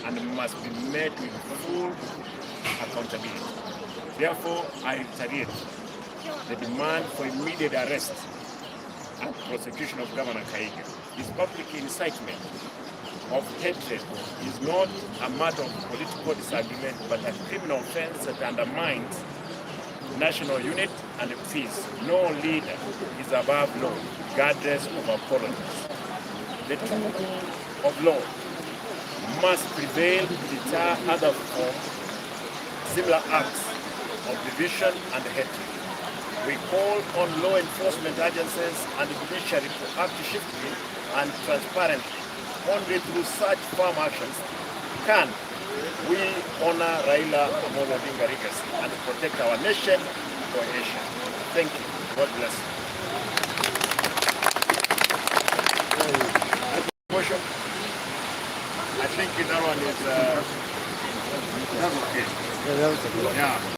and must be met with full accountability. Therefore, I reiterate the demand for immediate arrest and prosecution of Governor Kahiga. His public incitement of hatred is not a matter of political disagreement, but a criminal offense that undermines national unity and peace. No leader is above law, regardless of apologies. The tool of law must prevail to deter other forms, similar acts of division and hatred. We call on law enforcement agencies and the judiciary to act swiftly and transparently. Only through such firm actions can we honor Raila Amolo Odinga legacy and protect our nation cohesion. Thank you. God bless you. Motion. I think that one is that's okay. Yeah.